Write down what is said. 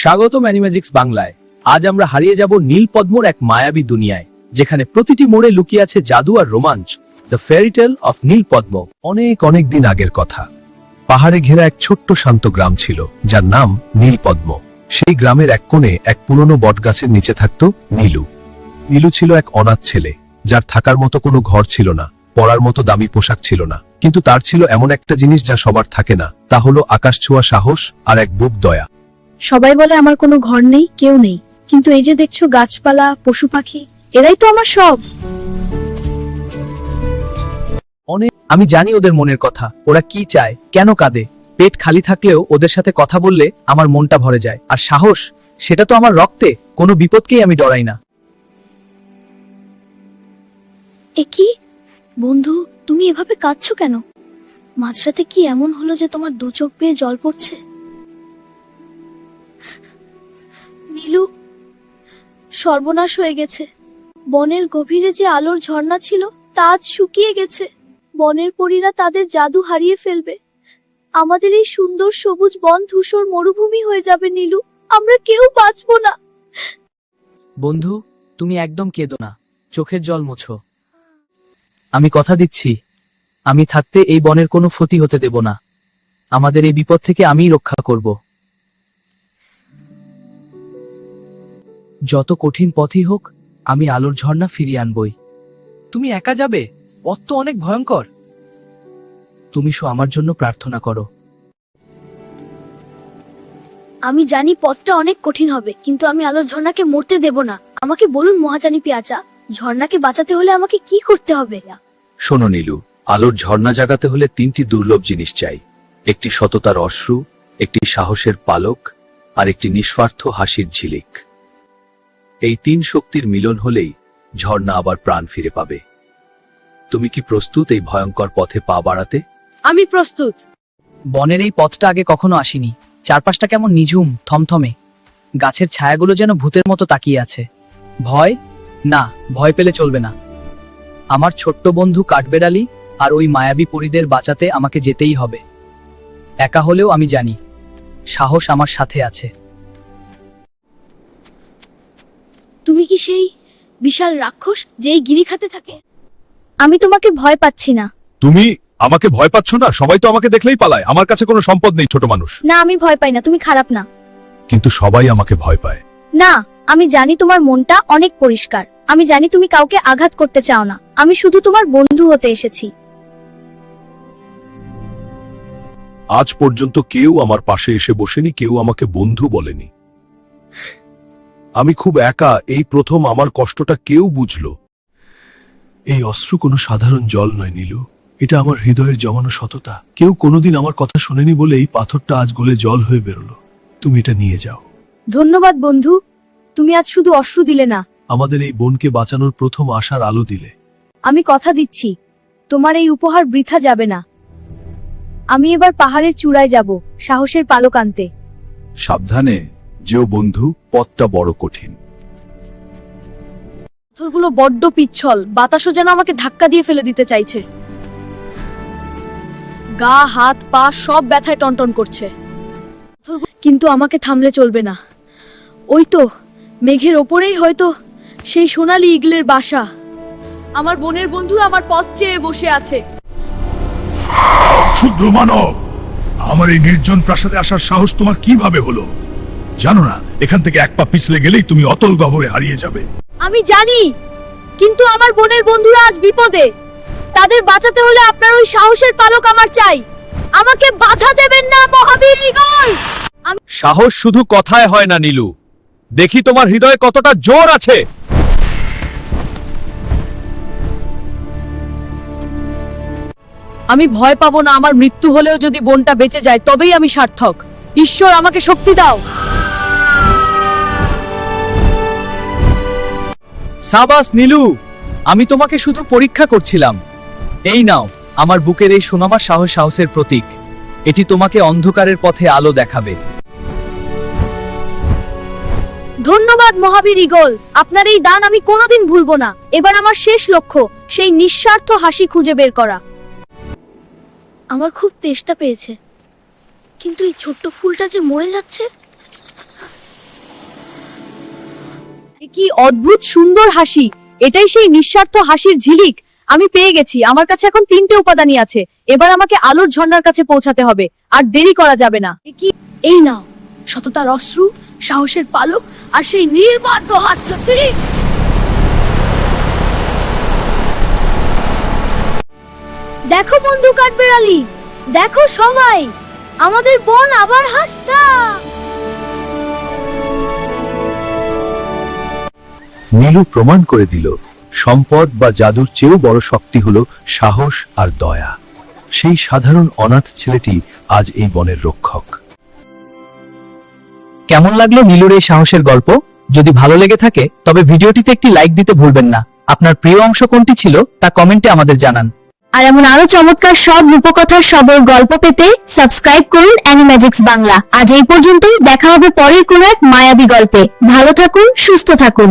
স্বাগতম অ্যানিম্যাজিক্স বাংলায়। আজ আমরা হারিয়ে যাব নীলপদ্মর এক মায়াবী দুনিয়ায়, যেখানে প্রতিটি মোড়ে লুকিয়ে আছে জাদু আর রোমাঞ্চ। The fairy tale of নীলপদ্ম। অনেক অনেক দিন আগের কথা। পাহাড়ে ঘেরা এক ছোট্ট শান্ত গ্রাম ছিল, যার নাম নীলপদ্ম। সেই গ্রামের এক কোণে এক পুরনো বটগাছের নিচে থাকত নীলু। নীলু ছিল এক অনাথ ছেলে, যার থাকার মতো কোনো ঘর ছিল না, পরার মতো দামি পোশাক ছিল না। কিন্তু তার ছিল এমন একটা জিনিস যা সবার থাকে না, তা হলো আকাশ ছোঁয়া সাহস আর এক বুক দয়া। সবাই বলে আমার কোনো ঘর নেই, কেউ নেই, কিন্তু এই যে দেখছো গাছপালা, পশু পাখি, এরাই তো আমার সব। আমি জানি ওদের মনের কথা, ওরা কি চায়, কেন কাঁদে। পেট খালি থাকলেও ওদের সাথে কথা বললে আমার মনটা ভরে যায়। আর সাহস, সেটা তো আমার রক্তে। কোনো বিপদকেই আমি ডরাই না। এ কি বন্ধু, তুমি এভাবে কাঁদছো কেন? মাঝরাতে কি এমন হলো যে তোমার দু চোখ বেয়ে জল পড়ছে? নীলু, সর্বনাশ হয়ে গেছে। বনের গভীরে যে আলোর ঝর্ণা ছিল তা আজ শুকিয়ে গেছে। বনের পরীরা তাদের জাদু হারিয়ে ফেলবে। আমাদের এই সুন্দর সবুজ বন ধূসর মরুভূমি হয়ে যাবে নীলু। আমরা কেউ বাঁচবো না। বন্ধু, তুমি একদম কেঁদো না, চোখের জল মোছো। আমি কথা দিচ্ছি, আমি থাকতে এই বনের কোনো ক্ষতি হতে দেব না। আমাদের এই বিপদ থেকে আমিই রক্ষা করব। যত কঠিন পথই হোক, আমি আলোর ঝর্ণা ফিরিয়ে আনবই। তুমি একা যাবে? পথ তো অনেক ভয়ঙ্কর। তুমি আমার জন্য প্রার্থনা করো। আমি জানি পথটা অনেক কঠিন হবে, কিন্তু আমি আলোর ঝর্ণাকে মরতে দেব না। আমাকে বলুন মহাজানি পেঁয়াজা, ঝর্ণাকে বাঁচাতে হলে আমাকে কি করতে হবে? শোনো নীলু, আলোর ঝর্ণা জাগাতে হলে তিনটি দুর্লভ জিনিস চাই। একটি সততার অশ্রু, একটি সাহসের পালক, আর একটি নিঃস্বার্থ হাসির ঝিলিক। এই তিন শক্তির মিলন হলেই ঝর্ণা আবার প্রাণ ফিরে পাবে। তুমি কি প্রস্তুত এই ভয়ঙ্কর পথে পা বাড়াতে? আমি প্রস্তুত। বনের এই পথটা আগে কখনো আসিনি। চারপাশটা কেমন নিঝুম, থমথমে। গাছের ছায়াগুলো যেন ভূতের মতো তাকিয়ে আছে। ভয় না, ভয় পেলে চলবে না। আমার ছোট্ট বন্ধু কাঠবেড়ালি আর ওই মায়াবী পরীদের বাঁচাতে আমাকে যেতেই হবে। একা হলেও আমি জানি সাহস আমার সাথে আছে। তুমি কি সেই বিশাল রাক্ষস যে এই গিরিখাতে থাকে? আমি তোমাকে ভয় পাচ্ছি না। তুমি আমাকে ভয় পাচ্ছ না? সবাই তো আমাকে দেখলেই পালায়। আমার কাছে কোনো সম্পদ নেই, ছোট মানুষ। না, আমি ভয় পাই না, তুমি খারাপ না। কিন্তু সবাই আমাকে ভয় পায়। না, আমি জানি তোমার মনটা অনেক পরিষ্কার। আমি জানি তুমি কাউকে আঘাত করতে চাও না। আমি শুধু তোমার বন্ধু হতে এসেছি। আজ পর্যন্ত কেউ আমার পাশে এসে বসেনি, কেউ আমাকে বন্ধু বলেনি। আমি খুব একা, এই প্রথম আমার কষ্টটা কেউ বুঝলো। এই অশ্রু কোনো সাধারণ জল নয় নীলু, এটা আমার হৃদয়ের জমানো সততা। কেউ কোনোদিন আমার কথা শোনেনি বলে এই পাথরটা আজ গলে জল হয়ে বেরোলো। তুমি এটা নিয়ে যাও। ধন্যবাদ বন্ধু, তুমি আজ শুধু অশ্রু দিলে না, আমাদের এই বোনকে বাঁচানোর প্রথম আশার আলো দিলে। আমি কথা দিচ্ছি তোমার এই উপহার বৃথা যাবে না। আমি এবার পাহাড়ের চূড়ায় যাব, সাহসের পালক আনতে। সাবধানে যেও বন্ধু, পথটা বড় কঠিন। পাথরগুলো বড্ড পিচ্ছল, বাতাসও যেন আমাকে ধাক্কা দিয়ে ফেলে দিতে চাইছে। গা, হাত, পা সব ব্যথায় টনটন করছে। কিন্তু আমাকে থামলে চলবে না। ওই তো মেঘের ওপরেই হয়তো সেই সোনালী ইগলের বাসা। আমার বোনের বন্ধুরা আমার পথ চেয়ে বসে আছে। শুদ্ধ মানব, আমার এই নির্জন প্রাসাদে আসার সাহস তোমার কিভাবে হলো? জানো না, এখান থেকে এক পা পিছলে গেলেই তুমি অতল গহ্বরে হারিয়ে যাবে। আমি জানি, কিন্তু আমার বোনের বন্ধুরা আজ বিপদে। তাদের বাঁচাতে হলে আপনার ওই সাহসের পালক আমার চাই। আমাকে বাধা দেবেন না মহাবীর ঈগল। সাহস শুধু কথায় হয় না নীলু, দেখি তোমার হৃদয়ে কতটা জোর আছে। আমি ভয় পাবো না। আমার মৃত্যু হলেও যদি বোনটা বেঁচে যায় তবেই আমি সার্থক। ঈশ্বর, আমাকে শক্তি দাও। সাবাস নীলু, আমি তোমাকে শুধু পরীক্ষা করছিলাম। এই নাও, আমার বুকের এই সোনামা সাহসের প্রতীক। এটি তোমাকে অন্ধকারের পথে আলো দেখাবে। ধন্যবাদ মহাবীর ঈগল, আপনার এই দান আমি কোনোদিন ভুলবো না। এবার আমার শেষ লক্ষ্য সেই নিঃস্বার্থ হাসি খুঁজে বের করা। আমার খুব তেষ্টা পেয়েছে, কিন্তু এই ছোট্ট ফুলটা যে মরে যাচ্ছে। কি অদ্ভুত সুন্দর হাসি! এটাই সেই নিঃস্বার্থ হাসির ঝিলিক। আমি পেয়ে গেছি। আমার কাছে এখন 3টে উপাদানই আছে। এবার আমাকে আলোর ঝর্ণার কাছে পৌঁছাতে হবে, আর দেরি করা যাবে না। এই নাও, সততার অশ্রু, সাহসের পালক আর সেই নির্বাধ্য হাসি। দেখো বন্ধু কাঠবেড়ালি, দেখো সবাই, আমাদের বন আবার হাসছে। নীলু প্রমাণ করে দিল সম্পদ বা জাদুর চেয়েও বড় শক্তি হলো সাহস আর দয়া। সেই সাধারণ অনাথ ছেলেটি আজ এই বনের রক্ষক। কেমন লাগলো নীলুর এই সাহসের গল্প? যদি ভালো লেগে থাকে তবে ভিডিওটিতে একটি লাইক দিতে ভুলবেন না। আপনার প্রিয় অংশ কোনটি ছিল তা কমেন্টে আমাদের জানান। আর এমন আরো চমৎকার সব রূপকথার সবর গল্প পেতে সাবস্ক্রাইব করুন অ্যানিম্যাজিক্স বাংলা। আজ এই পর্যন্তই, দেখা হবে পরের কোনো এক মায়াবী গল্পে। ভালো থাকুন, সুস্থ থাকুন।